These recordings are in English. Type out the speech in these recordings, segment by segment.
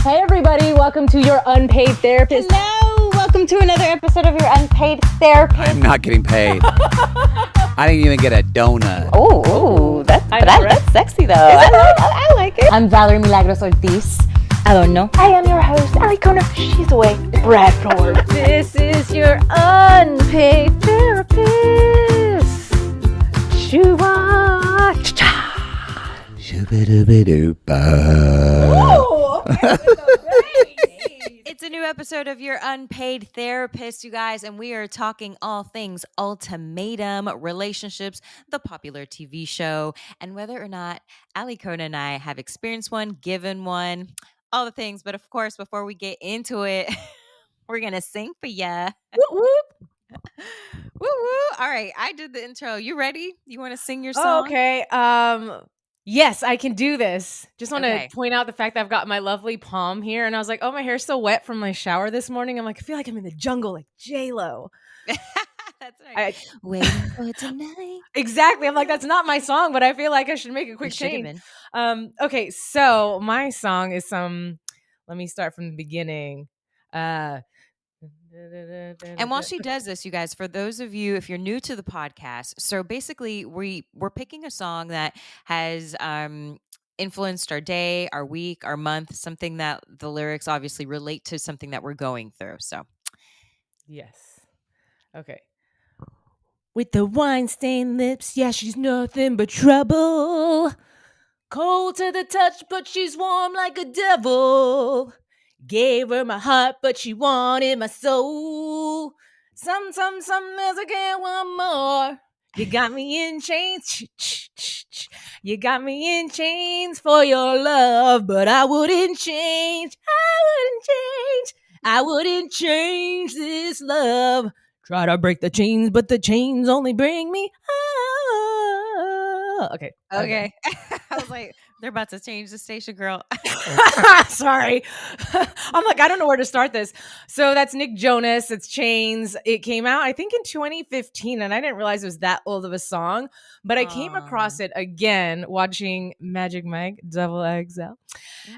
Hey everybody, welcome to your unpaid therapist. Hello, welcome to another episode of your unpaid therapist. I'm not getting paid. I didn't even get a donut. Oh, that's sexy though. I like it. I'm Valerie Milagros Ortiz. I don't know. I am your host, Alikona. She's away. Bradford. This is your unpaid therapist. Shoo-wah, cha-cha. Shoo-ba-doo-ba-doo-ba. It's a new episode of your unpaid therapist, you guys, and we are talking all things Ultimatum, relationships, the popular TV show, and whether or not Alikona and I have experienced one, given one, all the things. But of course, before we get into it, we're gonna sing for ya. Whoop, whoop. Woo woo! All right, I did the intro. You ready? You want to sing your song? Okay. Yes, I can do this. Just want Okay. to point out the fact that I've got my lovely palm here, and I was like, oh, my hair's so wet from my shower this morning. I'm like, I feel like I'm in the jungle, like J-Lo. That's right. Waiting for tonight. Exactly. I'm like, that's not my song, but I feel like I should make a quick It should have change. been. Okay, so my song is let me start from the beginning. And while she does this, you guys, for those of you, if you're new to the podcast, so basically we're picking a song that has influenced our day, our week, our month, something that the lyrics obviously relate to something that we're going through. So Yes. Okay. With the wine-stained lips, yeah, she's nothing but trouble. Cold to the touch, but she's warm like a devil. Gave her my heart, but she wanted my soul. Some else I can't want more. You got me in chains. You got me in chains for your love, but I wouldn't change. I wouldn't change this love. Try to break the chains, but the chains only bring me. Okay. okay. I was like, they're about to change the station, girl. Sorry. I'm like, I don't know where to start this. So that's Nick Jonas. It's Chains. It came out, I think, in 2015, and I didn't realize it was that old of a song. But I came across it again watching Magic Mike, Double XL.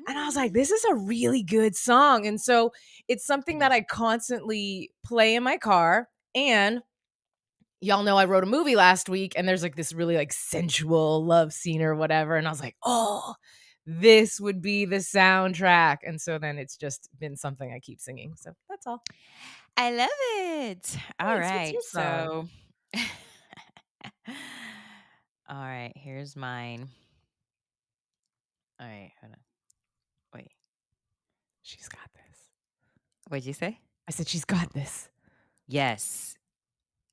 And I was like, this is a really good song. And so it's something that I constantly play in my car. And y'all know I wrote a movie last week, and there's like this really like sensual love scene or whatever. And I was like, oh, this would be the soundtrack. And so then it's just been something I keep singing. So that's all. I love it. All Thanks. What's right. your So all right, here's mine. All right, hold on. Wait. She's got this. What'd you say? I said, she's got this. Yes.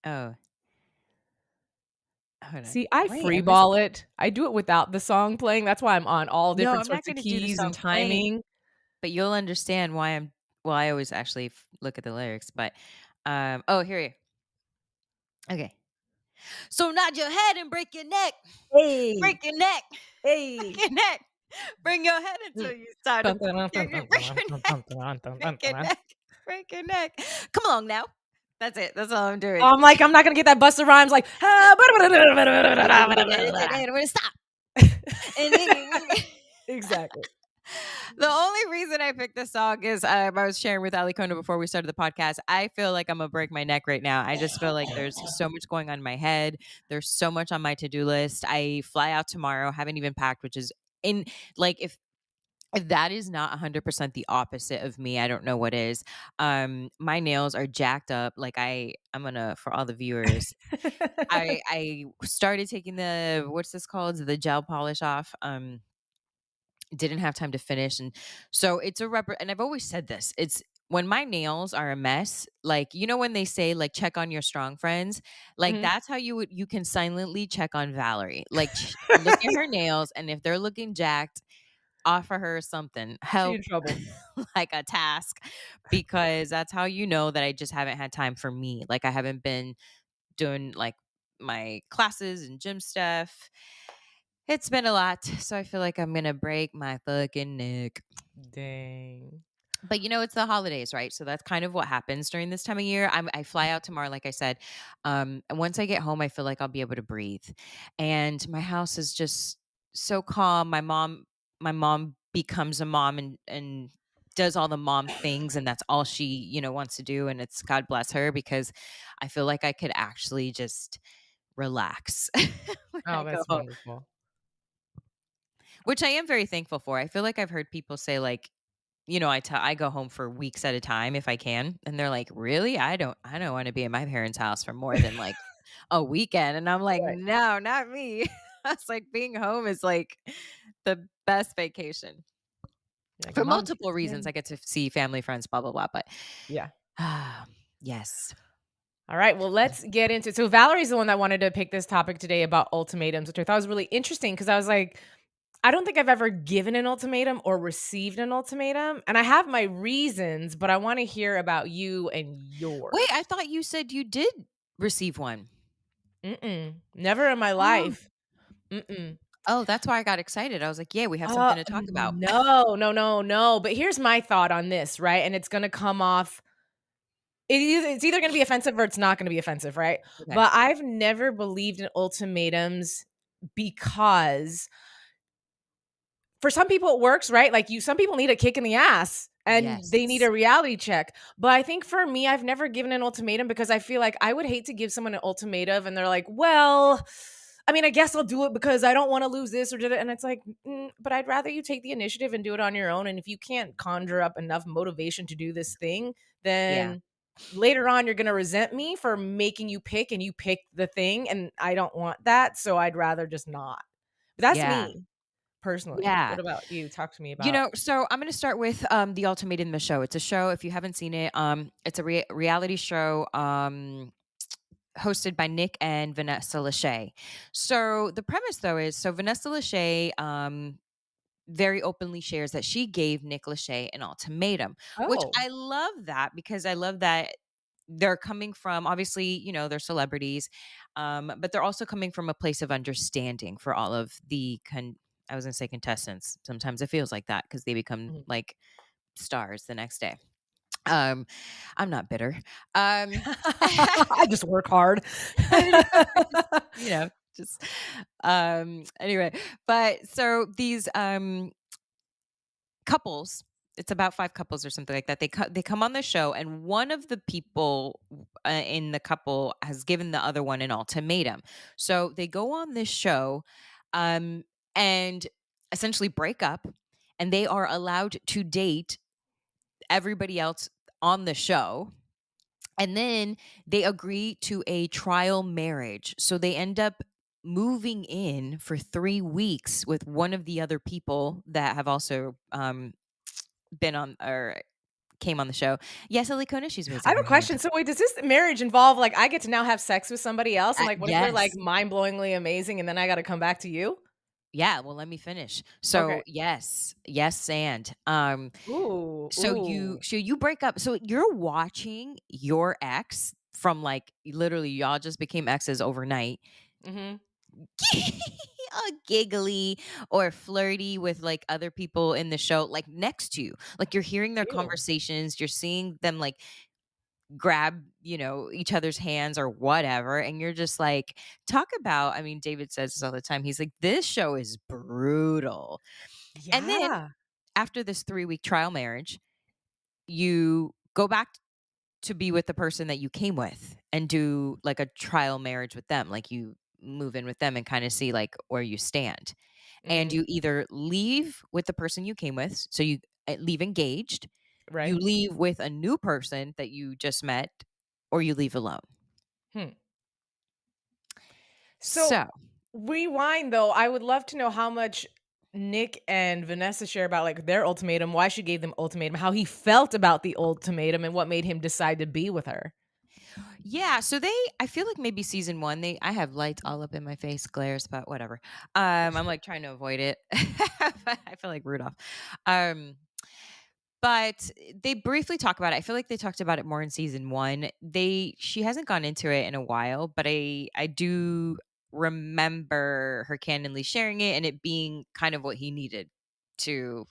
Oh. Hold on. See, I Wait, freeball it. I do it without the song playing. That's why I'm on all No, different I'm not sorts of gonna do the keys song and playing. timing. But you'll understand why I always actually look at the lyrics. But oh, here you. Okay. So nod your head and break your neck. Hey. Break your neck. Hey. Break your neck. Bring your head until you start to break your neck. Break your neck. Break your neck. Come along now. That's it. That's all I'm doing. I'm like, I'm not gonna get that Busta Rhymes like. I'm gonna stop. Exactly. The only reason I picked this song is I was sharing with Alikona before we started the podcast. I feel like I'm gonna break my neck right now. I just feel like there's so much going on in my head. There's so much on my to-do list. I fly out tomorrow, haven't even packed, which is in like if that is not 100% the opposite of me, I don't know what is. My nails are jacked up. Like I'm gonna, for all the viewers, I started taking what's this called? The gel polish off. Didn't have time to finish, and so it's and I've always said this. It's when my nails are a mess, like when they say like check on your strong friends, like that's how you can silently check on Valerie. Like look at her nails, and if they're looking jacked, offer her something, help, in trouble. like a task, because that's how you know that I just haven't had time for me. Like I haven't been doing like my classes and gym stuff. It's been a lot, so I feel like I'm gonna break my fucking neck. Dang. But it's the holidays, right? So that's kind of what happens during this time of year. I fly out tomorrow, like I said. And once I get home, I feel like I'll be able to breathe. And my house is just so calm. My mom becomes a mom and does all the mom things and that's all she, wants to do, and it's God bless her, because I feel like I could actually just relax when Oh, I go that's home, wonderful. which I am very thankful for. I feel like I've heard people say, like, I go home for weeks at a time if I can, and they're like, "Really? I don't wanna be at my parents' house for more than, like, a weekend," and I'm like, Right. "No, not me." I was like, being home is, like, the best vacation You're like, for "Mom, take multiple me reasons. in." I get to see family, friends, blah, blah, blah, but Yeah. yes. All right, well, let's get into so Valerie's the one that wanted to pick this topic today about ultimatums, which I thought was really interesting because I was like, I don't think I've ever given an ultimatum or received an ultimatum, and I have my reasons, but I wanna hear about you and Wait, I yours. thought you said you did receive one. Mm-mm, never in my Oh. life. Mm-mm. Oh, that's why I got excited. I was like, "Yeah, we have something to talk about." No, no, no, no, but here's my thought on this, right, and it's gonna come off it's either gonna be offensive or it's not gonna be offensive, right? Okay. But I've never believed in ultimatums because for some people it works, right? Like some people need a kick in the ass and they need Yes. a reality check. But I think for me, I've never given an ultimatum because I feel like I would hate to give someone an ultimatum and they're like, well, I mean, I guess I'll do it because I don't want to lose this or did it. And it's like, but I'd rather you take the initiative and do it on your own. And if you can't conjure up enough motivation to do this thing, Yeah. then later on you're going to resent me for making you pick and you pick the thing. And I don't want that. So I'd rather just not. But that's Yeah. me. Personally. Yeah. What about you? Talk to me about So I'm gonna start with the Ultimatum, the show. It's a show, if you haven't seen it, it's a reality show hosted by Nick and Vanessa Lachey. So the premise, though, is so Vanessa Lachey very openly shares that she gave Nick Lachey an ultimatum, which Oh, I love that, because I love that they're coming from, obviously, they're celebrities, but they're also coming from a place of understanding for all of the I was gonna say contestants. Sometimes it feels like that because they become mhm. like stars the next day. Um, I'm not bitter. Um, I just work hard. I know, you know, just anyway, but so these couples, it's about 5 couples or something like that. They come on the show, and one of the people in the couple has given the other one an ultimatum. So they go on this show, um, and essentially break up, and they are allowed to date everybody else on the show. And then they agree to a trial marriage. So they end up moving in for 3 weeks with one of the other people that have also been on or came on the show. Yes, Alikona, she's I raising have her a hand. question. So wait, does this marriage involve like I get to now have sex with somebody else? And like what if we're like Yes. mind-blowingly amazing and then I gotta come back to you? Yeah, well, let me finish. Okay. So, yes. Yes, and Ooh, ooh. so you break up. So you're watching your ex from, like, literally y'all just became exes overnight. Mhm. Giggly or flirty with like other people in the show, like next to you. Like you're hearing their Ew. conversations, you're seeing them like grab, each other's hands or whatever. And you're just like, talk about, I mean, David says this all the time. He's like, this show is brutal. And then Yeah. after this 3-week trial marriage, you go back to be with the person that you came with and do like a trial marriage with them. Like you move in with them and kind of see like where you stand. And Mhm. you either leave with the person you came with, so you leave engaged, you Right. leave with a new person that you just met, or you leave alone. Hmm. So So, rewind though, I would love to know how much Nick and Vanessa share about like their ultimatum, why she gave them ultimatum, how he felt about the ultimatum, and what made him decide to be with her. yeah, so I feel like maybe season 1, I have lights all up in my face, glares, but whatever. I'm like trying to avoid it. I feel like Rudolph. Um, but they briefly talk about it. I feel like they talked about it more in season 1. She hasn't gone into it in a while, but I do remember her candidly sharing it and it being kind of what he needed to,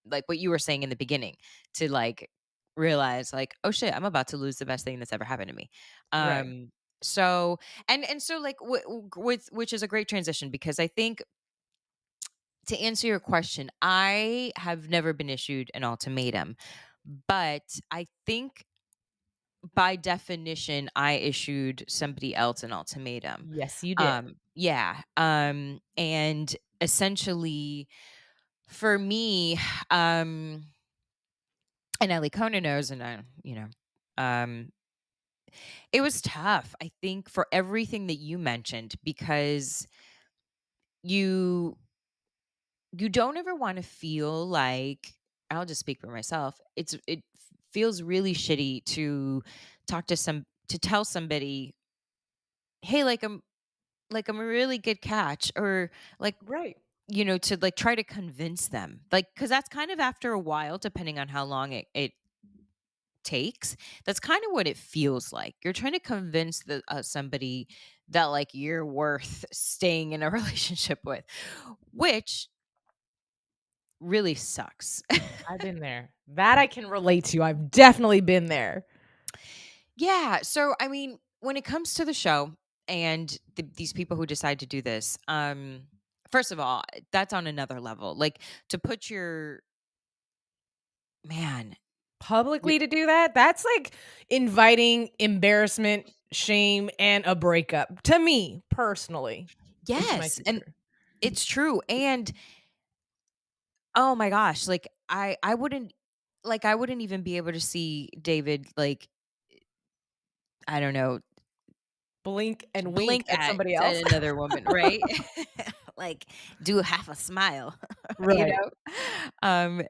like what you were saying in the beginning, to like realize like, oh shit, I'm about to lose the best thing that's ever happened to me. Right. So and so like with which is a great transition, because I think to answer your question, I have never been issued an ultimatum, but I think by definition, I issued somebody else an ultimatum. Yes, you did. Yeah. And essentially for me, um, and Alikona knows, and um, it was tough, I think, for everything that you mentioned, because you you don't ever want to feel like, I'll just speak for myself. It feels really shitty to tell somebody, "Hey, like I'm a really good catch," or like, Right. to like try to convince them. Like, cuz that's kind of after a while, depending on how long it takes. That's kind of what it feels like. You're trying to convince somebody that like you're worth staying in a relationship with, which really sucks. I've been there. That I can relate to. I've definitely been there. Yeah. So, I mean, when it comes to the show and these people who decide to do this, first of all, that's on another level. Like, to put your man, y- Publicly to do that, that's like inviting embarrassment, shame, and a breakup to me personally into my yes, and future. it's true. And oh my gosh, like I wouldn't even be able to see David, like, I don't know, Blink and wink blink at somebody at else. another woman, right? Like, do half a smile, you Right. know? Um,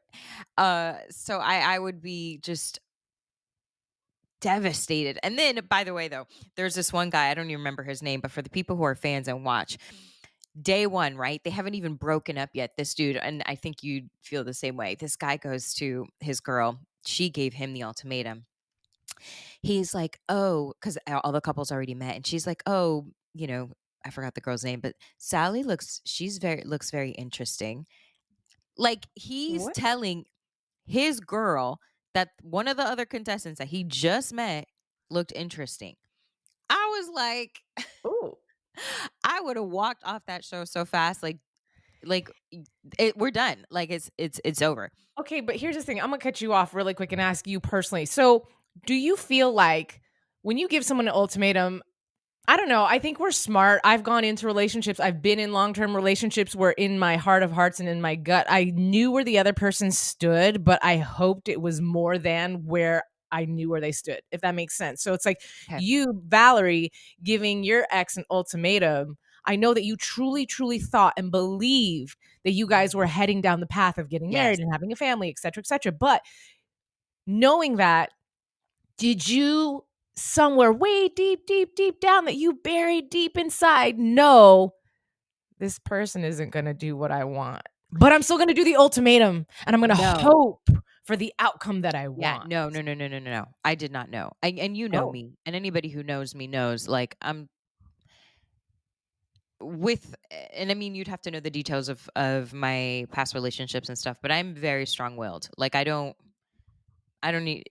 so I would be just devastated. And then, by the way, though, there's this one guy, I don't even remember his name, but for the people who are fans and watch, day one, right? They haven't even broken up yet. This dude, and I think you'd feel the same way. This guy goes to his girl. She gave him the ultimatum. He's like, oh, because all the couples already met, and she's like, oh, I forgot the girl's name, but Sally looks very interesting. Like, he's What? telling his girl that one of the other contestants that he just met looked interesting. I was like, Ooh. I would have walked off that show so fast, we're done. Like, it's over. Okay, but here's the thing. I'm gonna cut you off really quick and ask you personally. So, do you feel like when you give someone an ultimatum, I don't know. I think we're smart. I've gone into relationships. I've been in long-term relationships where in my heart of hearts and in my gut, I knew where the other person stood, but I hoped it was more than where I knew where they stood, if that makes sense. So it's like Okay. you, Valerie, giving your ex an ultimatum. I know that you truly, truly thought and believed that you guys were heading down the path of getting Yes. married and having a family, et cetera, et cetera. But knowing that, did you somewhere way deep, deep, deep down that you buried deep inside know this person isn't gonna do what I want, but I'm still gonna do the ultimatum and I'm gonna No. hope for the outcome that I Yeah. want? No. No. No. No. No. No. I did not know. And you know Oh, me, and anybody who knows me knows. Like, I'm with, and I mean, you'd have to know the details of my past relationships and stuff. But I'm very strong willed. Like, I don't need.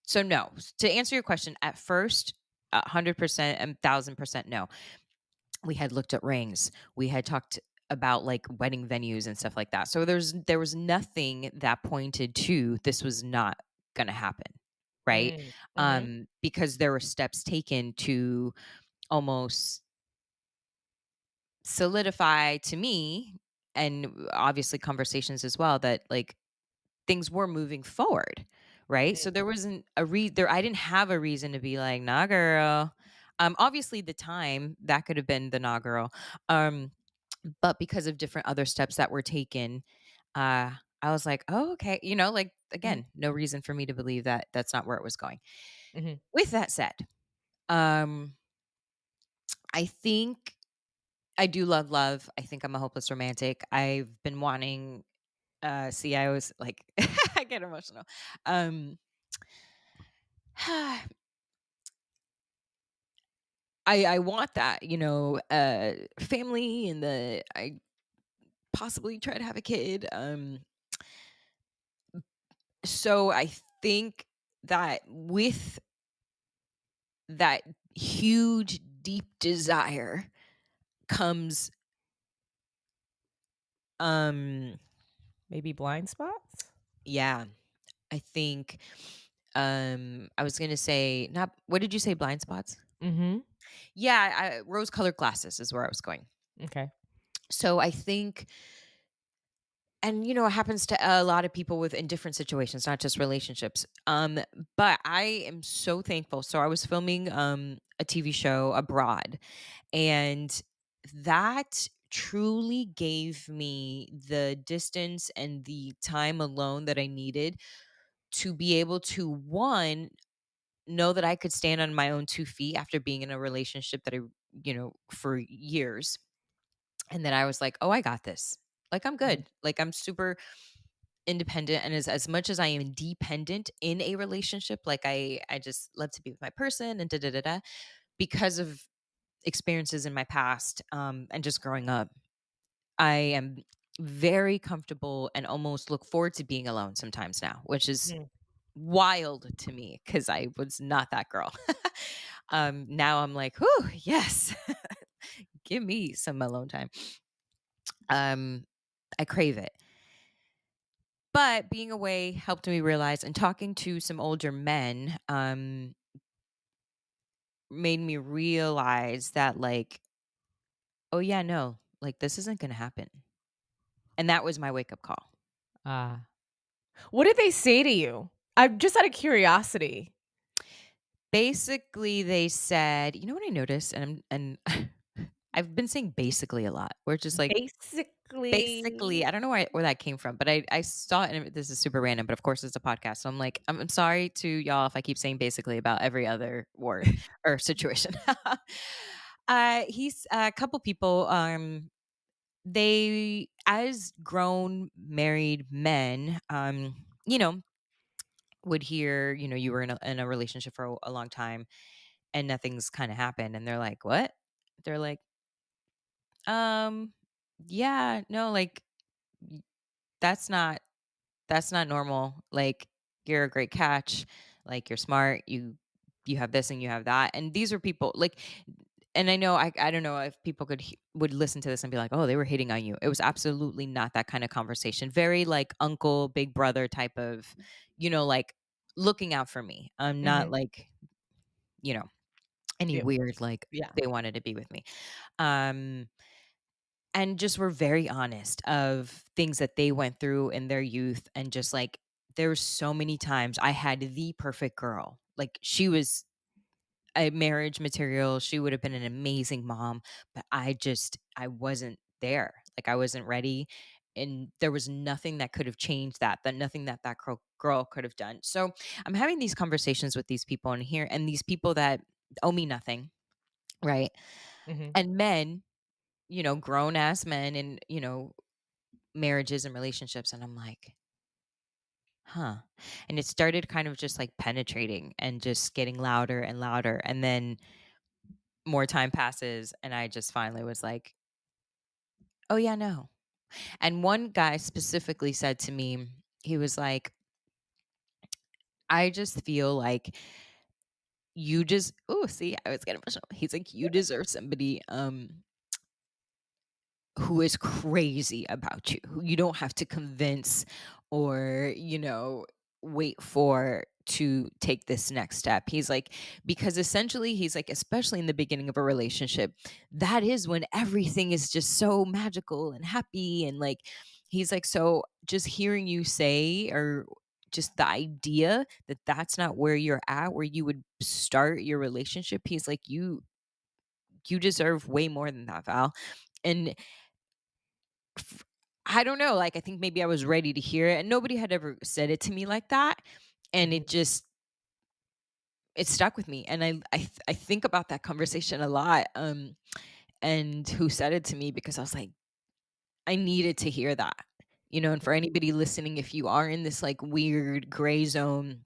So no. To answer your question, at first, 100% and 1,000% no. We had looked at rings. We had talked about like wedding venues and stuff like that. So there was nothing that pointed to this was not going to happen, right? mm, mhm, Because there were steps taken to almost solidify to me, and obviously conversations as well, that like things were moving forward, right? So mm, there wasn't a there I didn't have a reason to be like, "Nah, girl." Obviously the time that could have been the "nah, girl." Um but because of different other steps that were taken, uh I was like, "Oh, okay." Like, mhm, again, no reason for me to believe that that's not where it was going. mhm. With that said, um I think I do love love. I think I'm a hopeless romantic. I've been wanting, see, I was like, I get emotional. Um I want that, family, and the I possibly try to have a kid. So I think that with that huge deep desire comes Maybe blind spots? Yeah. I think I was gonna say not what did you say, blind spots? Mhm. Yeah, rose-colored glasses is where I was going. Okay. So I think and it happens to a lot of people in different situations, not just relationships. But I am so thankful. So I was filming a TV show abroad, and that truly gave me the distance and the time alone that I needed to be able to one know that I could stand on my own 2 feet after being in a relationship that for years. And then I was like, "Oh, I got this. Like I'm Mhm. good. Like I'm super independent, and as much as I am dependent in a relationship, like I just love to be with my person and da da da da because of experiences in my past and just growing up. I am very comfortable and almost look forward to being alone sometimes now, which is Mhm. wild to me because I was not that girl. Now I'm like, whew, yes, give me some alone time. Um, I crave it. But being away helped me realize, and talking to some older men made me realize that, like, oh, yeah, no, like, this isn't going to happen. And that was my wake up call. Ah. What did they say to you? I'm just out of curiosity. Basically, they said, you know what I noticed? And I've been saying basically a lot. We're just like, basically, Basically. I don't know where that came from, but I saw it, and this is super random, but of course it's a podcast. So I'm like, I'm sorry to y'all if I keep saying basically about every other word or situation. He's a couple people, they as grown married men, would hear, you were in a relationship for a long time and nothing's kind of happened. And they're like, what? They're like, um, yeah, no, like y- that's not That's not normal. Like, you're a great catch. Like, you're smart. You have this and you have that. And these are people like, and I know I don't know if people would listen to this and be like, oh, they were hating on you. It was absolutely not that kind of conversation. Very like uncle, big brother type of, like looking out for me. I'm not Mhm. like, you know, any You. weird like Yeah. they wanted to be with me. Um and just were very honest of things that they went through in their youth, and just like there's so many times I had the perfect girl. Like, she was a marriage material. She would have been an amazing mom, but I wasn't there. Like, I wasn't ready, and there was nothing that could have changed that nothing that girl could have done. So I'm having these conversations with these people in here, and these people that owe me nothing, right? Mhm. And men, grown ass men, and marriages and relationships, and I'm like, "Huh." And it started kind of just like penetrating and just getting louder and louder, and then more time passes and I just finally was like, "Oh yeah, no." And one guy specifically said to me, he was like, "I just feel like you just oh, see, I was getting emotional." He's like, "You deserve somebody who is crazy about you, who you don't have to convince or, wait for to take this next step." He's like, because essentially, he's like, especially in the beginning of a relationship, that is when everything is just so magical and happy. And like, he's like, so just hearing you say, or just the idea that that's not where you're at, where you would start your relationship, he's like, you deserve way more than that, Val. And I don't know, like, I think maybe I was ready to hear it, and nobody had ever said it to me like that, and Mhm. it stuck with me, and I think about that conversation a lot, and who said it to me, because I was like, I needed to hear that, and for anybody listening, if you are in this, like, weird gray zone,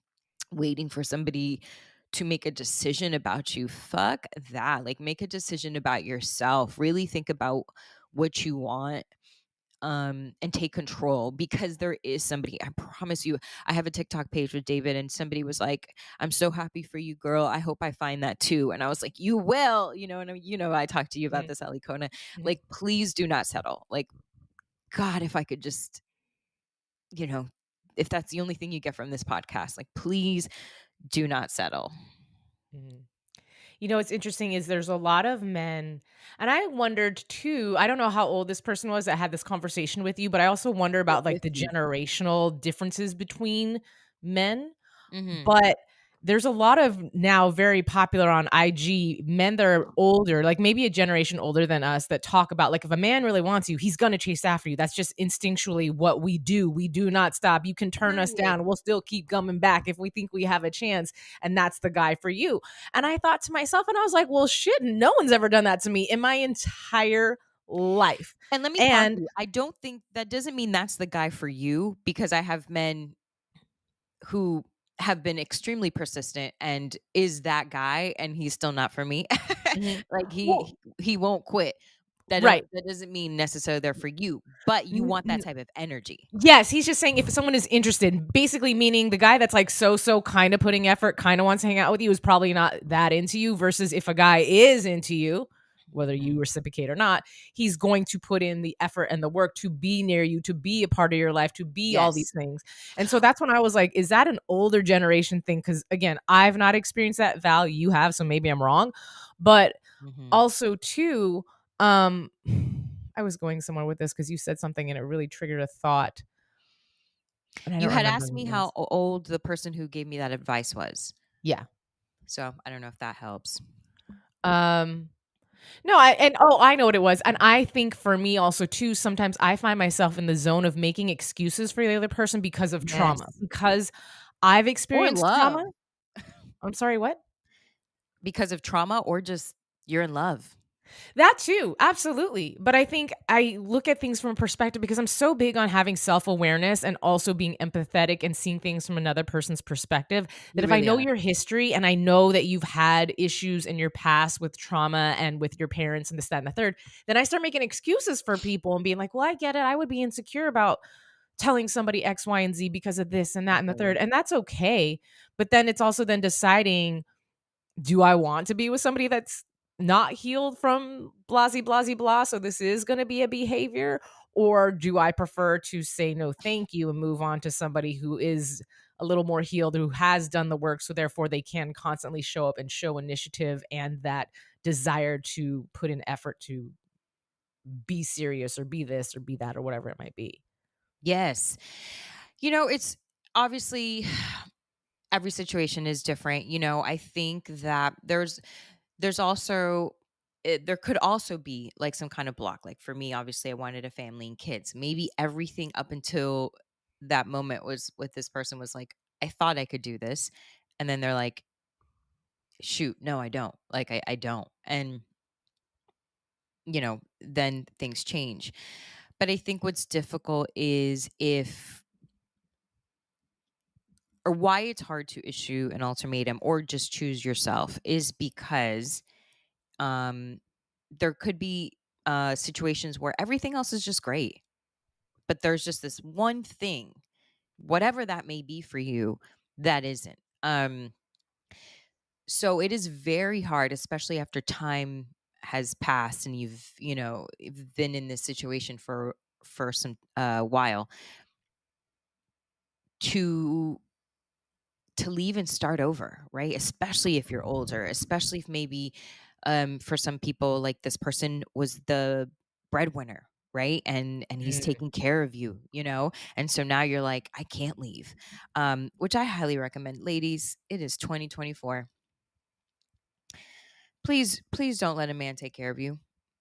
waiting for somebody to make a decision about you, fuck that, like, make a decision about yourself, really think about what you want, and take control, because there is somebody, I promise you. I have a TikTok page with David, and somebody was like, I'm so happy for you, girl. I hope I find that too. And I was like, you will, and I talked to you about Mhm. this, Alikona. Mhm. Like, please do not settle. Like, God, if I could just, you know, if that's the only thing you get from this podcast, like, please do not settle. Mhm. You know, what's interesting is there's a lot of men, and I wondered too. I don't know how old this person was that had this conversation with you, but I also wonder With about like the you. generational differences between men. Mhm. But there's a lot of now very popular on IG men that are older, like maybe a generation older than us, that talk about like if a man really wants you, he's gonna chase after you. That's just instinctually what we do. We do not stop. You can turn us Period. down. We'll still keep coming back if we think we have a chance. And that's the guy for you. And I thought to myself, and I was like, well, shit, no one's ever done that to me in my entire life. And let me pause And you. I don't think that doesn't mean that's the guy for you, because I have men who have been extremely persistent and is that guy, and he's still not for me. Mhm. Like Well, he won't quit. right. That doesn't mean necessarily they're for you, but you want that type of energy. Yes, he's just saying if someone is interested, basically meaning the guy that's like so kind of putting effort, kind of wants to hang out with you is probably not that into you versus if a guy is into you, whether you Mhm. reciprocate or not, he's going to put in the effort and the work to be near you, to be a part of your life, to be all these Yes. things. And so that's when I was like, is that an older generation thing? Cuz again, I've not experienced that. Val, you have, so maybe I'm wrong. But Mhm. also too, um I was going somewhere with this because you said something and it really triggered a thought, and I You don't had remember asked who me it how was. old the person who gave me that advice was. Yeah. So, I don't know if that helps. Um, no, I know what it was, and I think for me also too, sometimes I find myself in the zone of making excuses for the other person because of trauma. Yes. Because I've Or experienced trauma. love. I'm sorry, what? Because of trauma, or just you're in love. That too, absolutely. But I think I look at things from a perspective because I'm so big on having self-awareness and also being empathetic and seeing things from another person's perspective, that You if I really know are. your history and I know that you've had issues in your past with trauma and with your parents and this, that, and the third, then I start making excuses for people and being like, well, I get it. I would be insecure about telling somebody X, Y, and Z because of this and that and the third. Mhm. And that's okay. But then it's also then deciding, do I want to be with somebody that's not healed from blasey blasey blah? So this is going to be a behavior, or do I prefer to say no, thank you, and move on to somebody who is a little more healed, who has done the work, so therefore they can constantly show up and show initiative and that desire to put in effort to be serious or be this or be that or whatever it might be. Yes. It's obviously every situation is different. I think that there's also there could also be like some kind of block. Like for me, obviously, I wanted a family and kids. Maybe everything up until that moment was with this person was like, I thought I could do this, and then they're like, shoot, no, I don't. Like I don't, and then things change. But I think what's difficult is if or why it's hard to issue an ultimatum or just choose yourself is because um there could be situations where everything else is just great, but there's just this one thing, whatever that may be for you, that isn't. So it is very hard, especially after time has passed and you've been in this situation for some while, to leave and start over, right? Especially if you're older, especially if maybe for some people, like, this person was the breadwinner, right? And he's Mm, taking care of you, and so now you're like, I can't leave. Which I highly recommend. Ladies, it is 2024. Please don't let a man take care of you.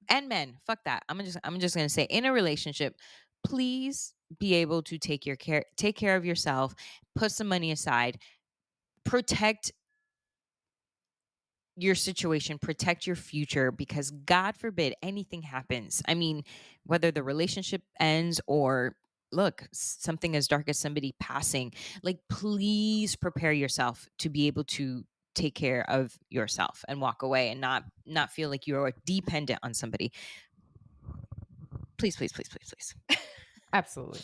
And men, fuck that. I'm just gonna say, in a relationship, please be able to take care of yourself, put some money aside, protect your situation, protect your future, because God forbid anything happens. I mean, whether the relationship ends or, look, something as dark as somebody passing, like, please prepare yourself to be able to take care of yourself and walk away and not feel like you're dependent on somebody. Please, please, please, please, please. absolutely.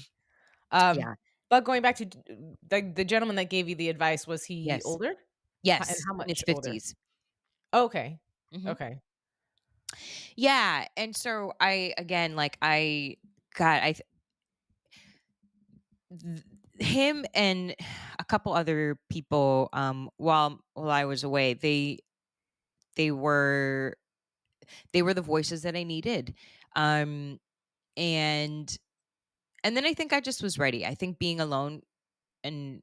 Um, Yeah. but going back to the gentleman that gave you the advice, was he Yes. older? And Yes. how In his much older? 50s. Okay. Hmm. Okay. Yeah. And so I, again, like, God, him and a couple other people, while I was away, they were the voices that I needed. Um, and then I think I just was ready. I think being alone and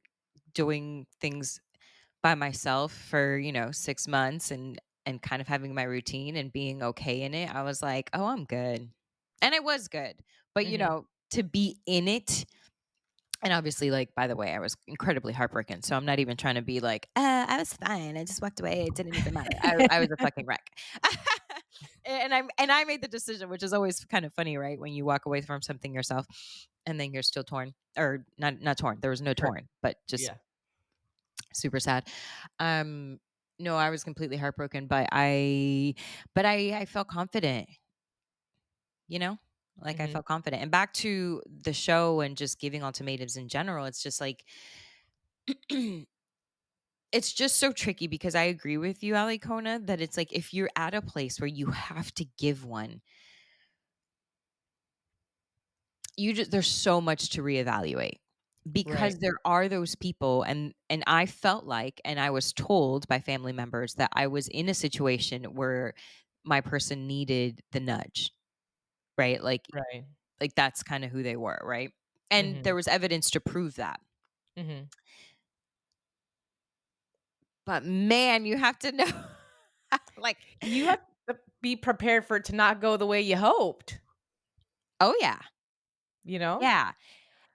doing things by myself for 6 months, and kind of having my routine and being okay in it, I was like, oh, I'm good. And I was good. But Mhm. to be in it, and obviously, like, by the way, I was incredibly heartbroken, so I'm not even trying to be like, I was fine, I just walked away, it didn't even matter. I was a fucking wreck. And I made the decision, which is always kind of funny, right? When you walk away from something yourself and then you're still torn, or not torn. There was no Right. torn, but just Yeah. super sad. Um, no, I was completely heartbroken, but I felt confident, like I Mhm. felt confident. And back to the show and just giving ultimatums in general, it's just like it's just so tricky, because I agree with you, Alikona, that it's like if you're at a place where you have to give one, there's so much to reevaluate, Right. because there are those people, and I felt like, and I was told by family members, that I was in a situation where my person needed the nudge, right? Right. Like that's kind of who they were, right? And Mhm. there was evidence to prove that. Mhm. But man, you have to know, like, You have to be prepared for it to not go the way you hoped, oh yeah, you know? yeah.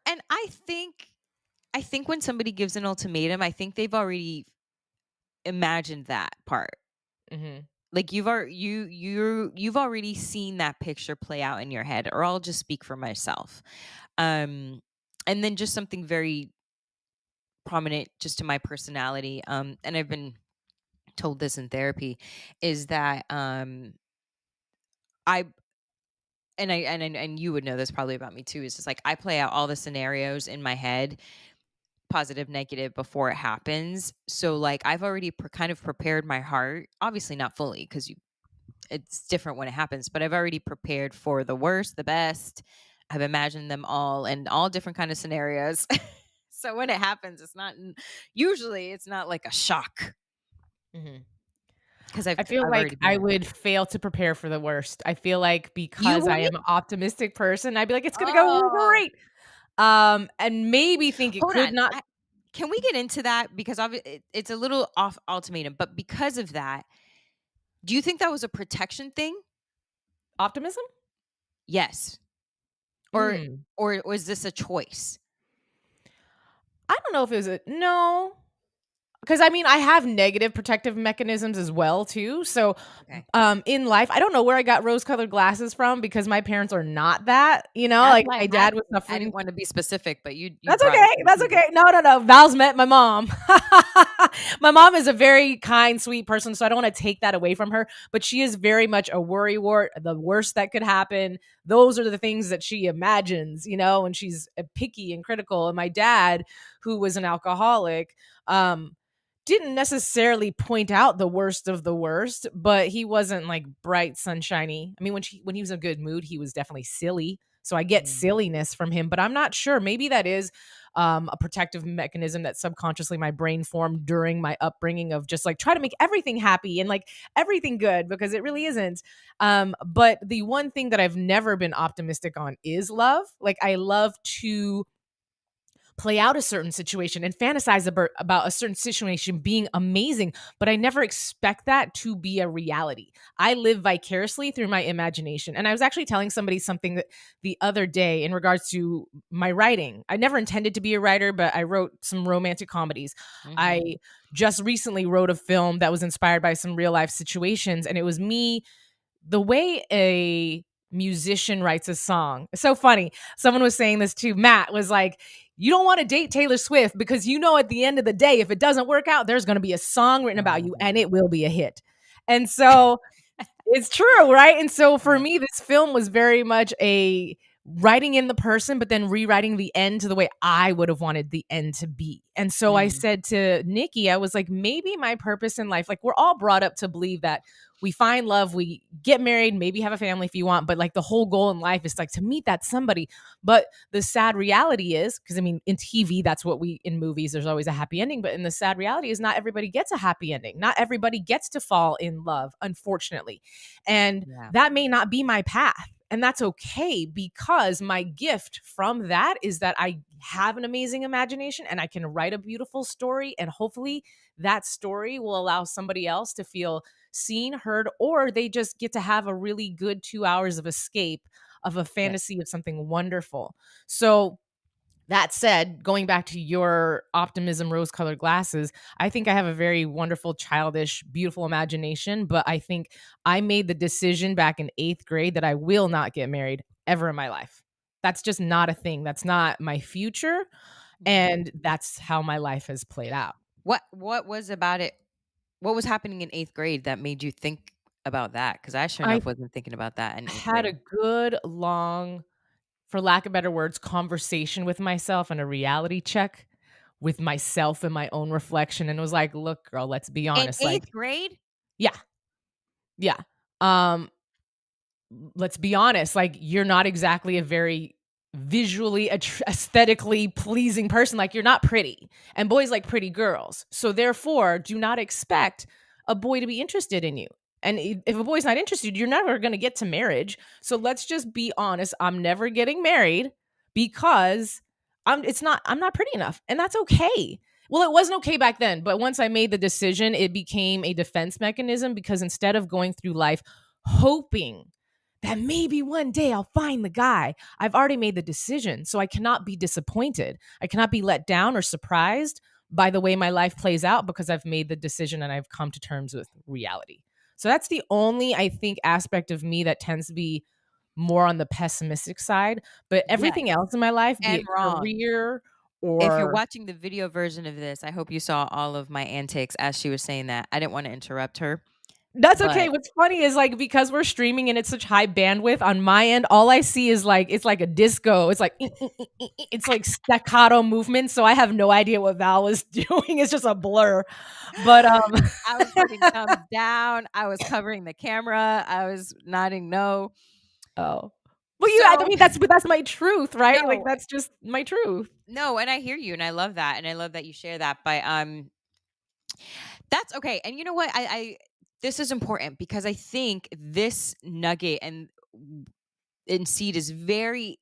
And I think when somebody gives an ultimatum, I think they've already imagined that part. Mhm. Like you've already seen that picture play out in your head, or I'll just speak for myself. Um and then just something very prominent just to my personality, and I've been told this in therapy, is that I and you would know this probably about me too, is just like I play out all the scenarios in my head, positive, negative, before it happens. So like I've already kind of prepared my heart, obviously not fully, because it's different when it happens, but I've already prepared for the worst, the best. I've imagined them all in all different kind of scenarios. So when it happens, usually it's not like a shock, Mhm. because I've I feel I've like already been I there. would fail to prepare for the worst. I feel like You because I would? am an optimistic person, I'd be like, "It's gonna go Oh, great." And maybe think it hold could on. not. Can we get into that, because it's a little off ultimatum, but because of that, do you think that was a protection thing? Optimism? Yes. Or Mm. or was this a choice? I don't know if it was a no. 'Cause I mean, I have negative protective mechanisms as well too, so, Okay. in life I don't know where I got rose-colored glasses from because my parents are not that, That's like, why my I dad asked. was I suffering. didn't want to be specific, but you That's brought it okay, to the that's table. okay. No, no, no, Val's met my mom. My mom is a very kind, sweet person, so I don't wanna take that away from her, but she is very much a worrywart, the worst that could happen. Those are the things that she imagines, and she's, picky and critical, and my dad, who was an alcoholic, didn't necessarily point out the worst of the worst, but he wasn't, like, bright, sunshiny. I mean, when he was in a good mood, he was definitely silly, so I get Mm. silliness from him, but I'm not sure. Maybe that is a protective mechanism that subconsciously my brain formed during my upbringing of just like try to make everything happy and like everything good because it really isn't. But the one thing that I've never been optimistic on is love. Like I love to play out a certain situation and fantasize about a certain situation being amazing, but I never expect that to be a reality. I live vicariously through my imagination. And I was actually telling somebody something that the other day in regards to my writing. I never intended to be a writer, but I wrote some romantic comedies. Mhm. I just recently wrote a film that was inspired by some real life situations, and it was me the way a musician writes a song. It's so funny. Someone was saying this too. Matt was like, you don't want to date Taylor Swift because at the end of the day, if it doesn't work out, there's going to be a song written about you and Mhm. it will be a hit. And so it's true, right? And so for Right. me, this film was very much a writing in the person, but then rewriting the end to the way I would have wanted the end to be. And so I said to Nikki, I was like, maybe my purpose in life, like we're all brought up to believe that we find love, we get married, maybe have a family if you want, but like the whole goal in life is like to meet that somebody. But the sad reality is, because I mean, in TV, that's what in movies, there's always a happy ending. But in the sad reality is not everybody gets a happy ending. Not everybody gets to fall in love, unfortunately. And Yeah. that may not be my path. And that's okay, because my gift from that is that I have an amazing imagination and I can write a beautiful story. And hopefully that story will allow somebody else to feel seen, heard, or they just get to have a really good 2 hours of escape of a Yeah. fantasy of something wonderful. So that said, going back to your optimism, rose colored glasses, I think I have a very wonderful, childish, beautiful imagination. But I think I made the decision back in 8th grade that I will not get married ever in my life. That's just not a thing. That's not my future. And that's how my life has played out. What was about it? What was happening in 8th grade that made you think about that? Because I sure I enough wasn't thinking about that in 8th had a grade. good, long, for lack of better words, conversation with myself and a reality check with myself and my own reflection. And it was like, look, girl, let's be In honest. Like, 8th grade? yeah, yeah. Um, let's be honest. Like, you're not exactly a very visually, aesthetically pleasing person. Like, you're not pretty, and boys like pretty girls. So, therefore, do not expect a boy to be interested in you. And if a boy's not interested, you're never going to get to marriage. So let's just be honest. I'm never getting married because I'm not pretty enough. And that's okay. Well, it wasn't okay back then, but once I made the decision, it became a defense mechanism, because instead of going through life hoping that maybe one day I'll find the guy, I've already made the decision. So I cannot be disappointed. I cannot be let down or surprised by the way my life plays out, because I've made the decision and I've come to terms with reality. So that's the only, I think, aspect of me that tends to be more on the pessimistic side. But Yes, everything else in my life, be and it wrong. career If you're or watching the video version of this, I hope you saw all of my antics as she was saying that. I didn't want to interrupt her, that's okay. but What's funny is, like, because we're streaming and it's such high bandwidth on my end, all I see is like it's like a disco. It's like it's like staccato movements. So I have no idea what Val was doing. It's just a blur. But I was putting thumbs down. I was covering the camera. I was nodding no. oh. Well, I So mean that's my truth, right? Like no, that's just my truth. no, and I hear you, and I love that, and I love that you share that. But that's okay. And you know what? I this is important because I think this nugget and seed is very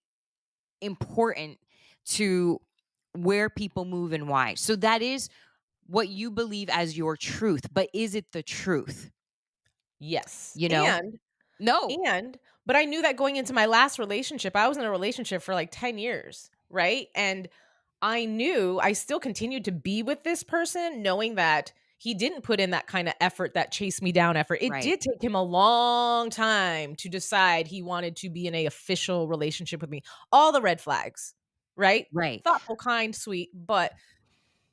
important to where people move and why. So that is what you believe as your truth, but is it the truth? Yes. You know? No. But I knew that going into my last relationship, I was in a relationship for like 10 years, right? And I still continued to be with this person knowing that he didn't put in that kind of effort, that chase me down effort. It Right. did take him a long time to decide he wanted to be in a official relationship with me. All the red flags, right? Right. Thoughtful, kind, sweet, but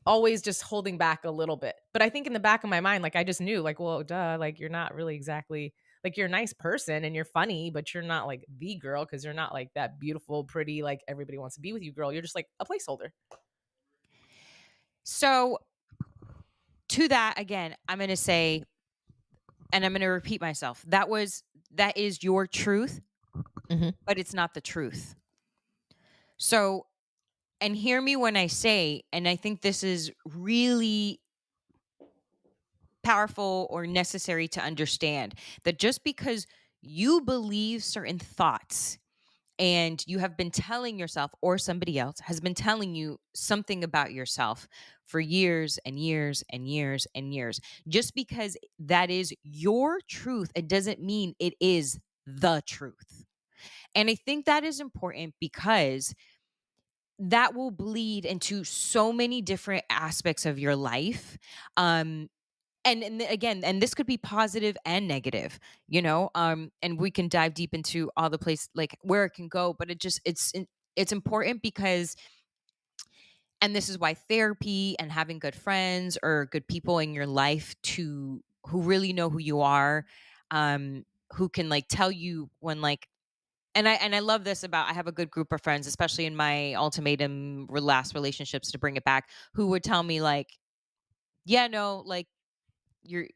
always just holding back a little bit. But I think in the back of my mind, like I just knew, like, well, duh, like you're not really exactly like you're a nice person and you're funny, but you're not like the girl, because you're not like that beautiful, pretty, like everybody wants to be with you girl. You're just like a placeholder. So to that again, I'm going to say and I'm going to repeat myself. That is your truth, Mhm. but it's not the truth. So and hear me when I say, and I think this is really powerful or necessary to understand, that just because you believe certain thoughts and you have been telling yourself, or somebody else has been telling you something about yourself for years and years and years and years, just because that is your truth, it doesn't mean it is the truth. And I think that is important because that will bleed into so many different aspects of your life. Again, and this could be positive and negative, and we can dive deep into all the place like where it can go, but it's important because, and this is why therapy and having good friends or good people in your life to who really know who you are, who can like tell you when like, and I love this about, I have a good group of friends, especially in my ultimatum last relationships, to bring it back, who would tell me like, yeah, no, like you're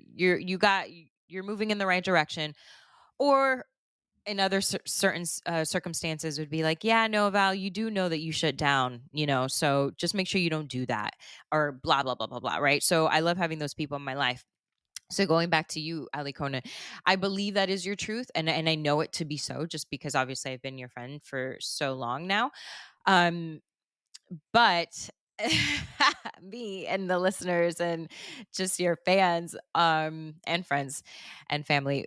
moving in the right direction, or in other certain circumstances would be like, yeah, no, Val, you do know that you shut down, so just make sure you don't do that, or blah blah blah blah blah, right? So I love having those people in my life. So going back to you, Alikona, I believe that is your truth, and I know it to be so, just because obviously I've been your friend for so long now. Um, but me and the listeners and just your fans, and friends and family,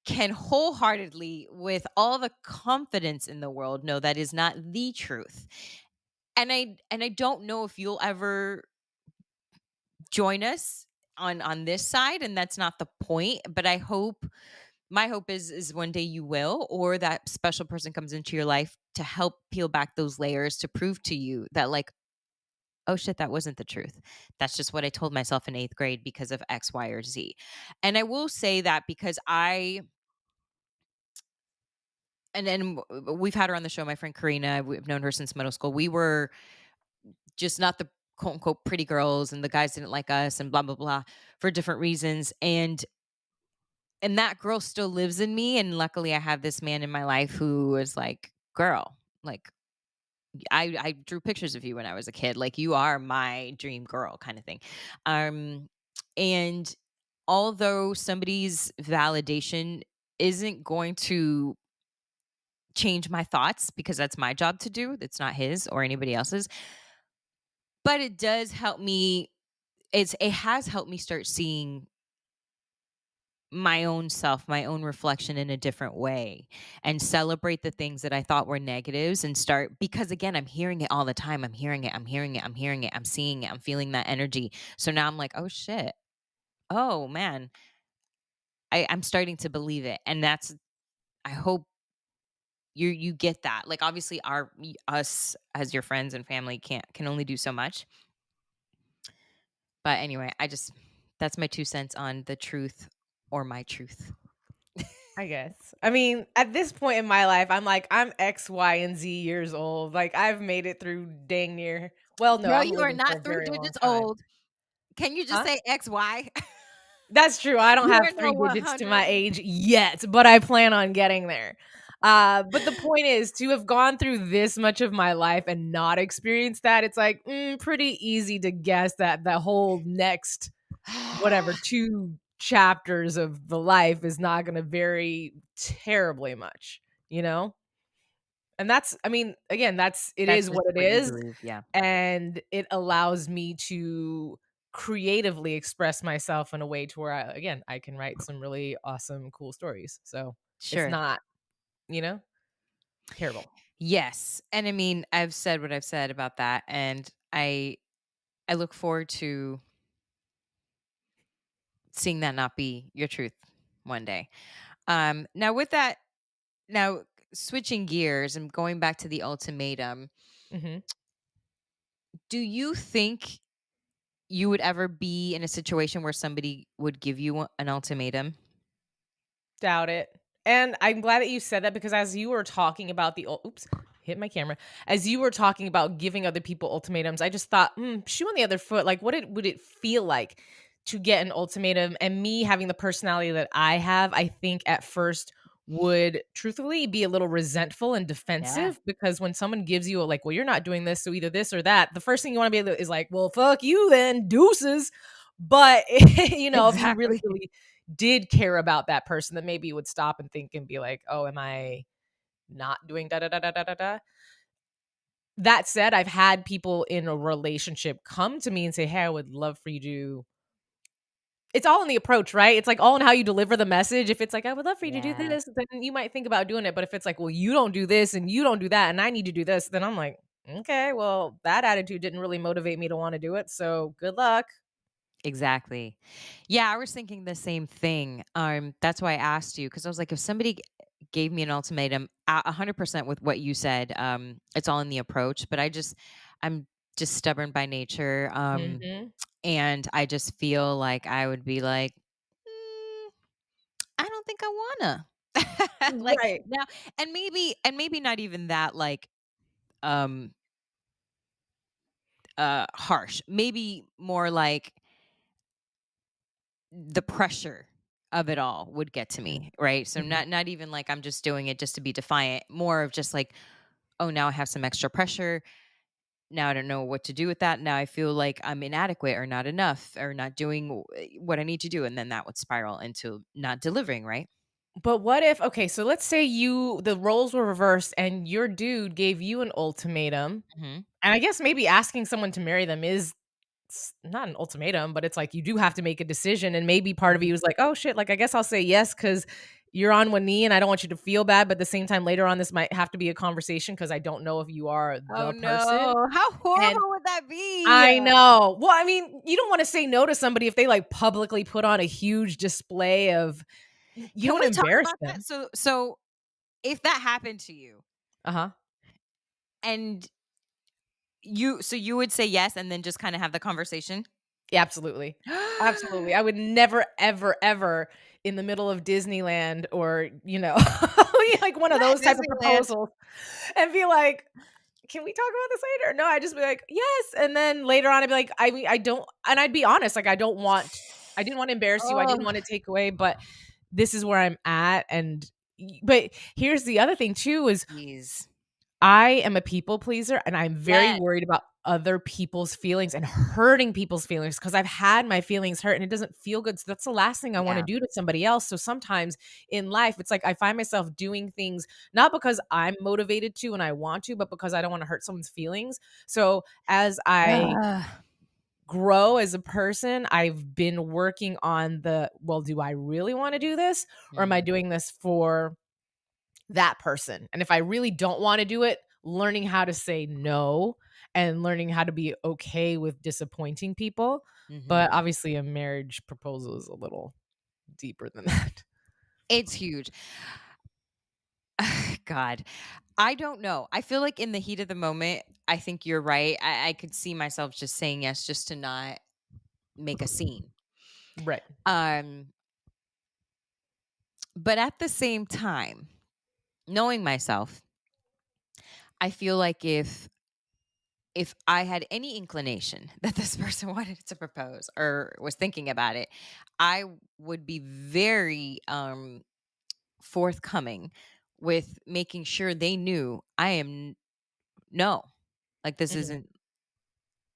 can wholeheartedly, with all the confidence in the world, know that is not the truth. And I don't know if you'll ever join us on this side, and that's not the point, but I hope, my hope is one day you will, or that special person comes into your life to help peel back those layers, to prove to you that, like, oh shit, that wasn't the truth. That's just what I told myself in 8th grade because of X, Y, or Z. And I will say that because we've had her on the show, my friend Karina. We've known her since middle school. We were just not the quote unquote pretty girls, and the guys didn't like us, and blah blah blah, for different reasons. And that girl still lives in me. And luckily I have this man in my life who is like, girl, like, I drew pictures of you when I was a kid. Like, you are my dream girl, kind of thing. Um, and although somebody's validation isn't going to change my thoughts, because that's my job to do, it's not his or anybody else's, but it does help me. It has helped me start seeing my own self, my own reflection in a different way, and celebrate the things that I thought were negatives, and start, because again, I'm hearing it all the time. I'm hearing it, I'm hearing it, I'm hearing it, I'm seeing it, I'm feeling that energy. So now I'm like, oh shit. Oh man. I'm starting to believe it. And that's, I hope you get that. Like, obviously us as your friends and family can only do so much. But anyway, that's my 2 cents on the truth, or my truth. I guess. I mean, at this point in my life, I'm like, I'm X, Y, and Z years old. Like, I've made it through dang near. Well, no, Girl, I'm you are living for not a 3 very long digits time. old. Can you just Huh? say XY? That's true. I don't You have are no 3 digits to my 100. age yet, but I plan on getting there. But the point is, to have gone through this much of my life and not experienced that, it's like pretty easy to guess that the whole next whatever 2 chapters of the life is not going to vary terribly much, you know? And that's, I mean, again, that's, it That's is just what it what you is. believe, yeah. And it allows me to creatively express myself in a way to where again, I can write some really awesome, cool stories. So it's Sure. not, you know, terrible. Yes. And I mean, I've said what I've said about that, and I look forward to seeing that not be your truth one day. Now with that, now switching gears and going back to the ultimatum, Hmm. do you think you would ever be in a situation where somebody would give you an ultimatum? Doubt it. And I'm glad that you said that because as you were talking about oops, hit my camera. As you were talking about giving other people ultimatums, I just thought, shoe on the other foot. Like, would it feel like to get an ultimatum? And me having the personality that I have, I think at first would truthfully be a little resentful and Yeah. defensive because when someone gives you a like, well, you're not doing this, so either this or that, the first thing you want to be able to is like, well, fuck you then, deuces. But if you really, Exactly. really did care about that person, then maybe you would stop and think and be like, "Oh, am I not doing da da da da da da da?" That said, I've had people in a relationship come to me and say, "Hey, I would love for you to." It's all in the approach, right? It's like all in how you deliver the message. If it's like, "I would love for you to do Yeah. this," then you might think about doing it. But if it's like, "Well, you don't do this and you don't do that, and I need to do this," then I'm like, "Okay, well, that attitude didn't really motivate me to want to do it. So good luck." Exactly. Yeah, I was thinking the same thing. That's why I asked you, because I was like, if somebody gave me an ultimatum, 100% with what you said, it's all in the approach. But I'm just stubborn by nature, Hmm. and I just feel like I would be like, "Mm, I don't think I wanna." Like Right. now, and maybe not even that like um harsh. Maybe more like the pressure of it all would get to Mhm. me, right? So Mhm. not even like I'm just doing it just to be defiant, more of just like, oh, now I have some extra pressure. Now I don't know what to do with that. Now I feel like I'm inadequate or not enough or not doing what I need to do, and then that would spiral into not delivering, right? But what if okay, so let's say the roles were reversed and your dude gave you an ultimatum, Mhm. and I guess maybe asking someone to marry them is not an ultimatum, but it's like you do have to make a decision, and maybe part of Mhm. you is like, "Oh, shit, like, I guess I'll say yes because 'cause you're on one knee and I don't want you to feel bad, but at the same time, later on, this might have to be a conversation because I don't know if you are Oh the person." no. How And horrible would that be? I know. Well, I mean, you don't wanna say no to somebody if they, like, publicly put on a huge display of you don't Can wanna we talk embarrass about that? them. So if that happened to you Uh-huh. and you would say yes and then just kind of have the conversation? Yeah, absolutely. Absolutely. I would never, ever, ever in the middle of Disneyland or, like one of Not those type of Disneyland. proposals and be like, "Can we talk about this later?" No, I'd just be like, "Yes," and then later on, I'd be like, "I mean, I don't," and I'd be honest, like, I didn't wanna embarrass you, I didn't Oh, wanna take away, but this is where I'm at, and but here's the other thing too is jeez. I am a people pleaser, and I'm very Yes. worried about other people's feelings and hurting people's feelings because 'cause I've had my feelings hurt, and it doesn't feel good, so that's the last thing I wanna Yeah. do to somebody else, so sometimes in life, it's like I find myself doing things not because I'm motivated to and I want to, but because I don't wanna hurt someone's feelings, so as I Ugh. grow as a person, I've been working on "Well, do I really wanna do this, or am I Mm, doing this for that person?" And if I really don't wanna do it, learning how to say no and learning how to be okay with disappointing people, but mhm. obviously a marriage proposal is a little deeper than that. It's huge. God, I don't know. I feel like in the heat of the moment, I think you're right. I could see myself just saying yes just to not make a scene. Right. Um, but at the same time, knowing myself, I feel like if I had any inclination that this person wanted to propose or was thinking about it, I would be very forthcoming with making sure they knew I am no. Like this Mhm. isn't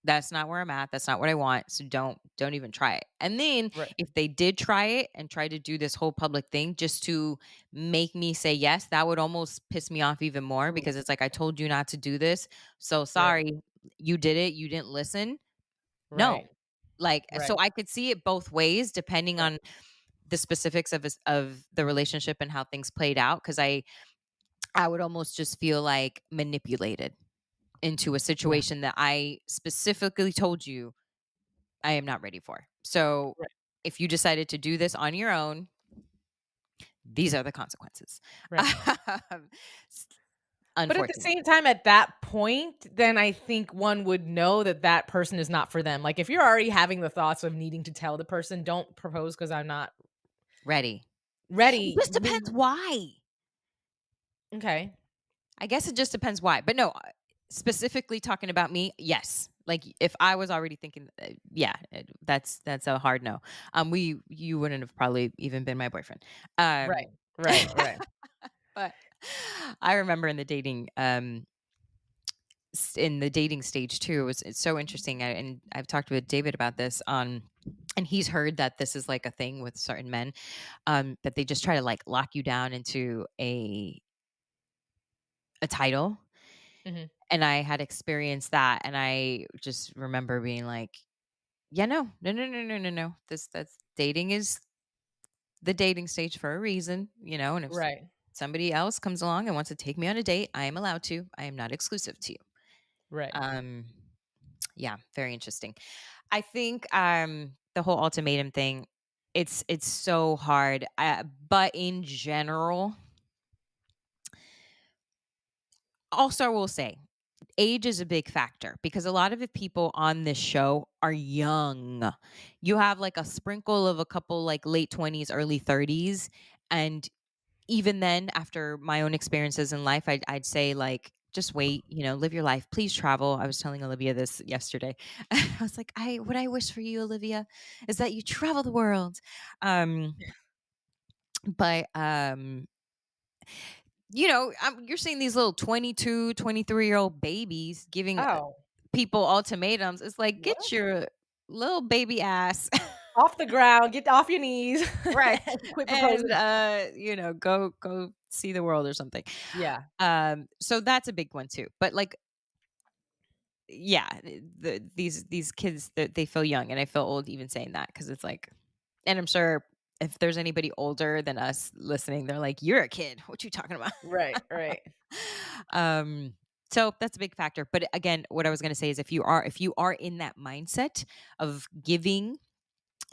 that's not where I'm at. That's not what I want. So don't even try it. And then Right. if they did try it and try to do this whole public thing just to make me say yes, that would almost piss me off even more Ooh. because it's like I told you not to do this. So Right. sorry, you did it. You didn't listen. No. Right. Like Right. so I could see it both ways depending Right. on the specifics of the relationship and how things played out cuz I would almost just feel like manipulated into a Yeah. situation that I specifically told you I am not ready for. So Right. if you decided to do this on your own, these are the consequences. Right. S- But at the Unfortunately. same time, at that point, then I think one would know that that person is not for them. Like, if you're already having the thoughts of needing to tell the person, "Don't propose because 'cause I'm not Ready. It ready." just depends why. Okay. I guess it just depends why. But no, specifically talking about me, yes. Like if I was already thinking, yeah, that's a hard no. We you wouldn't have probably even been my boyfriend. Right. Um, Right, right. but I remember in the dating in the dating stage too. It's so interesting, and I've talked with David about this on. And he's heard that this is like a thing with certain men, that they just try to like lock you down into a title. Mhm. And I had experienced that, and I just remember being like, "Yeah, no, no, no, no, no, no, no. That's dating is the dating stage for a reason, you know. And if Right, somebody else comes along and wants to take me on a date, I am allowed to. I am not exclusive to you." right. Um, yeah, very interesting. I think the whole ultimatum thing, it's so hard. But in general, also I will say age is a big factor because a lot of the people on this show are young. You have like a sprinkle of a couple like late 20s, early 30s, and even then, after my own experiences in life, I'd say, like, just wait, live your life. Please travel. I was telling Olivia this yesterday. I was like, what I wish for you, Olivia, is that you travel the world. Um, but you're seeing these little 22, 23-year-old babies giving Oh, people ultimatums. It's like, get what? your little baby ass Off the ground, get off your knees, right, and quit and proposing. go see the world or something. Yeah, So that's a big one too. But like, yeah, these kids, they feel young, and I feel old even saying that, because it's like, and I'm sure if there's anybody older than us listening, they're like, "You're a kid. What you talking about?" right, right. um, so that's a big factor. But again, what I was going to say is, if you are in that mindset of giving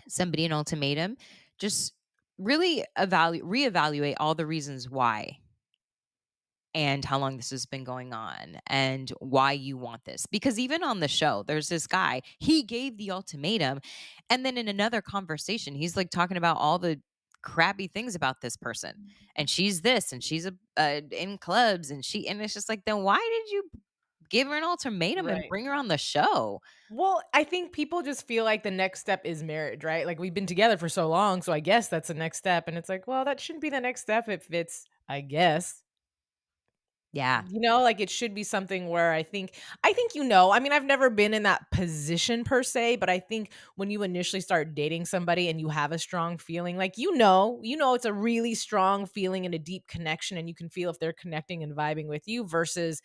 somebody an ultimatum, just really reevaluate all the reasons why, and how long this has been going on, and why you want this. Because even on the show, there's this guy, he gave the ultimatum, and then in another conversation, he's like talking about all the crappy things about this person, and she's this, and she's in clubs, and it's just like, then why did you give her an ultimatum and Right. bring her on the show? Well, I think people just feel like the next step is marriage, right? Like, we've been together for so long, so I guess that's the next step, and it's like, well, that shouldn't be the next step if it's I guess. Yeah. Like, it should be something where I think, I mean, I've never been in that position per se, but I think when you initially start dating somebody and you have a strong feeling, like, it's a really strong feeling and a deep connection, and you can feel if they're connecting and vibing with you versus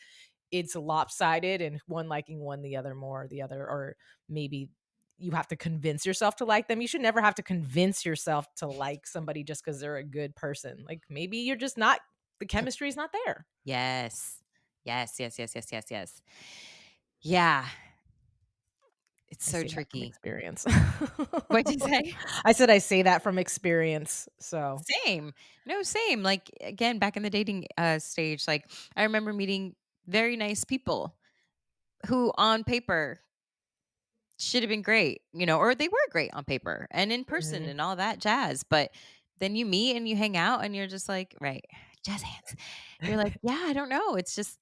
it's lopsided and one liking one, the other more, the other, or maybe you have to convince yourself to like them. You should never have to convince yourself to like somebody just because they're a good person. Like, maybe you're just not, the chemistry is not there. Yes. Yes, yes, yes, yes, yes, yes. Yeah, it's I so say that from tricky. experience. What'd you say? I said I say that from experience, so Same. No, same. Like, again, back in the dating stage, like, I remember meeting very nice people who on paper should have been great, or they were great on paper and in person mhm, and all that jazz. But then you meet and you hang out and you're just like, right, jazz hands. You're like, yeah, I don't know. It's just,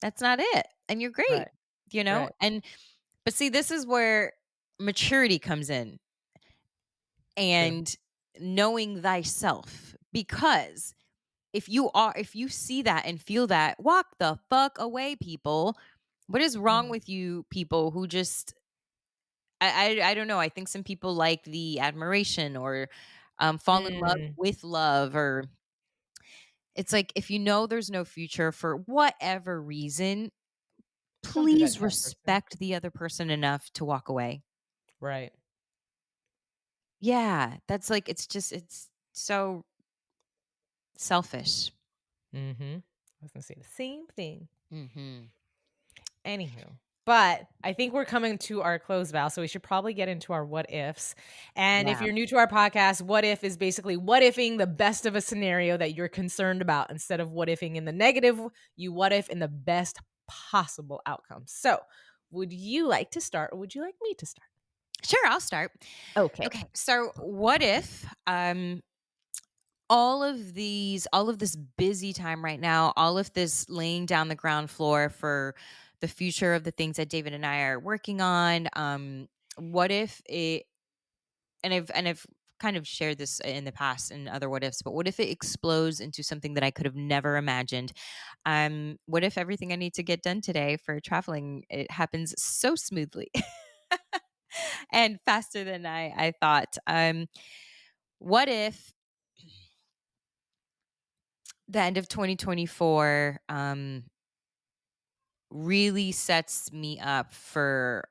that's not it. And you're great, right, you know? right, And, but see, this is where maturity comes in, true. and knowing thyself. Because if you see that and feel that, walk the fuck away, people. What is wrong Mhm, with you people who just, I don't know. I think some people like the admiration, or fall in love mm, with love, or it's like, if you know there's no future for whatever reason, don't do that please to that person. respect the other person enough to walk away. Right, Yeah, that's like, it's so selfish. mhm. I was gonna say the same thing. Mhm. Anywho, but I think we're coming to our close, Val, so we should probably get into our what ifs. And if Yeah. you're new to our podcast, what if is basically what ifing the best of a scenario that you're concerned about. Instead of what ifing in the negative, you what if in the best possible outcome. So, would you like to start or would you like me to start? Sure, I'll start. Okay. Okay, so what if all of this busy time right now, all of this laying down the ground floor for the future of the things that David and I are working on, what if it, and I've kind of shared this in the past in other what ifs, but what if it explodes into something that I could have never imagined? What if everything I need to get done today for traveling, it happens so smoothly and faster than I thought? What if the end of 2024 really sets me up for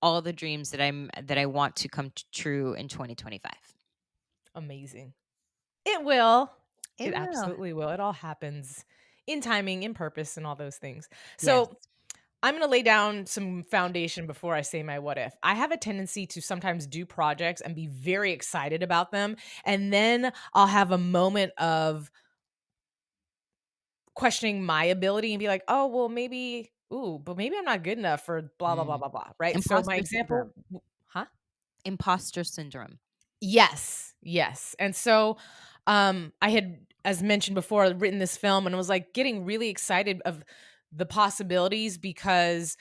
all the dreams that I want to come true in 2025? Amazing. It will. It It will. absolutely will. It all happens in timing, in purpose, and all those things. Yes. So, I'm going to lay down some foundation before I say my what if. I have a tendency to sometimes do projects and be very excited about them. And then I'll have a moment of questioning my ability and be like, oh, well, maybe, ooh, but maybe I'm not good enough for blah, blah, blah, Mm. blah, blah. Right. So, my Imposter example, syndrome. huh? Imposter syndrome. Yes. And so I had, as mentioned before, written this film and was like getting really excited of the possibilities because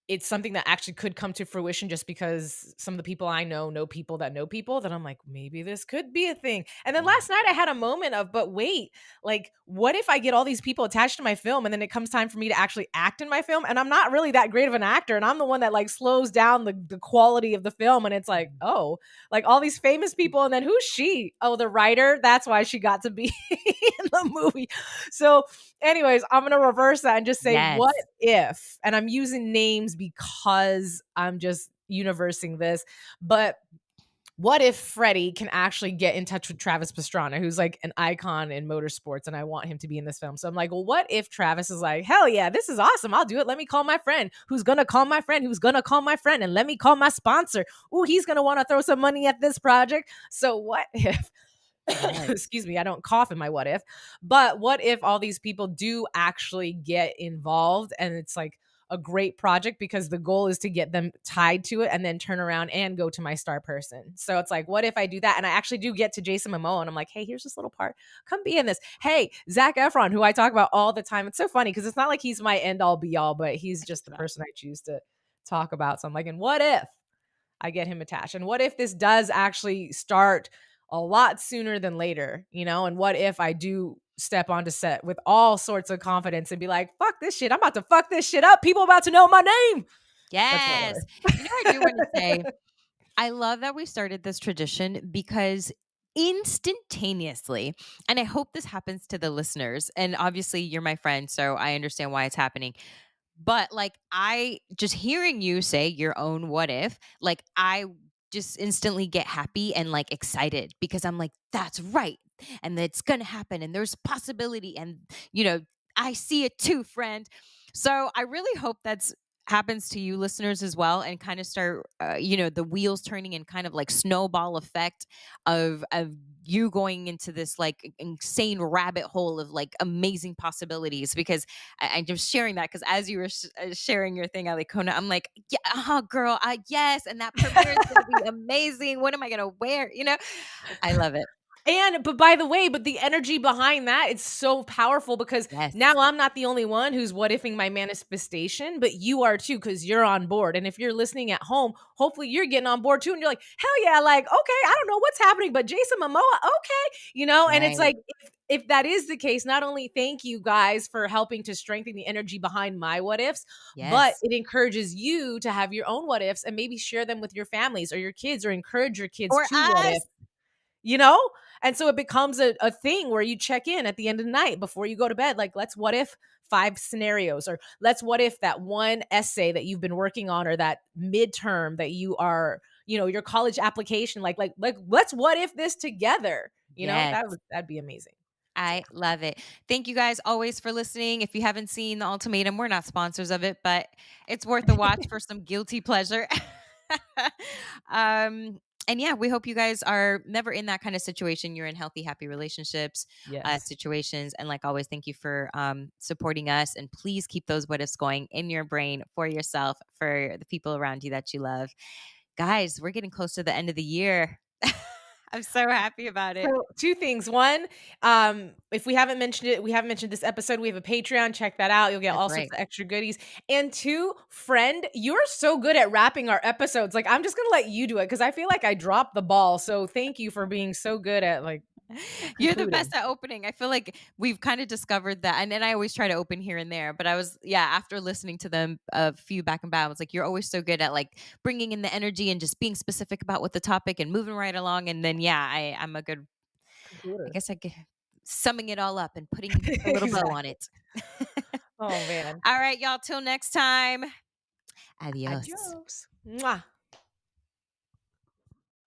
it's something that actually could come to fruition just because some of the people I know people that know people that I'm like, maybe this could be a thing. And then Yeah. last night I had a moment of, but wait, like, what if I get all these people attached to my film and then it comes time for me to actually act in my film? And I'm not really that great of an actor. And I'm the one that like slows down the quality of the film. And it's like, oh, like all these famous people. And then who's she? Oh, the writer. That's why she got to be in the movie. So anyways, I'm going to reverse that and just say, what Yes. if, and I'm using names because I'm just universing this, but what if Freddie can actually get in touch with Travis Pastrana, who's like an icon in motorsports, and I want him to be in this film? So I'm like, well, what if Travis is like, hell yeah, this is awesome. I'll do it. Let me call my friend who's going to call my friend who's going to call my friend, and let me call my sponsor. Ooh, he's going to want to throw some money at this project. So what if Yes. excuse me, I don't cough in my what if, but what if all these people do actually get involved and it's like a great project because the goal is to get them tied to it and then turn around and go to my star person. So it's like, what if I do that? And I actually do get to Jason Momoa and I'm like, hey, here's this little part. Come be in this. Hey, Zach Efron, who I talk about all the time. It's so funny because it's not like he's my end all be all, but he's just the person I choose to talk about. So I'm like, and what if I get him attached? And what if this does actually start a lot sooner than later, you know? And what if I do step onto set with all sorts of confidence and be like, fuck this shit. I'm about to fuck this shit up. People about to know my name. That's what Yes. You know, I do want to say, I love that we started this tradition because instantaneously, and I hope this happens to the listeners, and obviously you're my friend, so I understand why it's happening. But like I just hearing you say your own what if, like I just instantly get happy and like excited because I'm like, that's right. And it's gonna happen and there's possibility. And you know, I see it too, friend. So I really hope that's happens to you listeners as well and kind of start you know, the wheels turning and kind of like snowball effect of you going into this like insane rabbit hole of like amazing possibilities because I'm just sharing that because as you were sharing your thing, Alikona, I'm like, yeah, girl, yes, and that premiere is gonna be amazing. What am I gonna wear? You know, I love it. And but by the way, but the energy behind that, it's so powerful because Yes, now I'm not the only one who's what ifing my manifestation, but you are too, because you're on board. And if you're listening at home, hopefully you're getting on board too. And you're like, hell yeah, like, okay, I don't know what's happening, but Jason Momoa, okay, you know, and it's right. like if that is the case, not only thank you guys for helping to strengthen the energy behind my what ifs, but Yes, it encourages you to have your own what ifs and maybe share them with your families or your kids or encourage your kids or to what if, us. you know? And so it becomes a thing where you check in at the end of the night before you go to bed. Like, let's what if 5 scenarios, or let's what if that one essay that you've been working on, or that midterm that you are, you know, your college application, like let's what if this together, you know, Yes. that'd be amazing. So, I love it. Thank you guys always for listening. If you haven't seen The Ultimatum, we're not sponsors of it, but it's worth a watch for some guilty pleasure. um, and yeah, we hope you guys are never in that kind of situation. You're in healthy, happy relationships, yes. situations. And like always, thank you for supporting us. And please keep those what ifs going in your brain for yourself, for the people around you that you love. Guys, we're getting close to the end of the year. I'm so happy about it. So two things. One, if we haven't mentioned it, we haven't mentioned this episode. We have a Patreon. Check that out. You'll get That's all sorts right. of extra goodies. And two, friend, you're so good at wrapping our episodes. Like, I'm just gonna let you do it because I feel like I dropped the ball. So thank you for being so good at like You're the concluding. best at opening. I feel like we've kind of discovered that. And then I always try to open here and there. But I was, yeah, after listening to them a few back and back, I was like, you're always so good at like bringing in the energy and just being specific about what the topic and moving right along. And then, yeah, I'm a good, I Concluder. guess I get summing it all up and putting a little bow on Exactly. it. Oh man. All right, y'all, till next time. Adios. Adios. Mwah.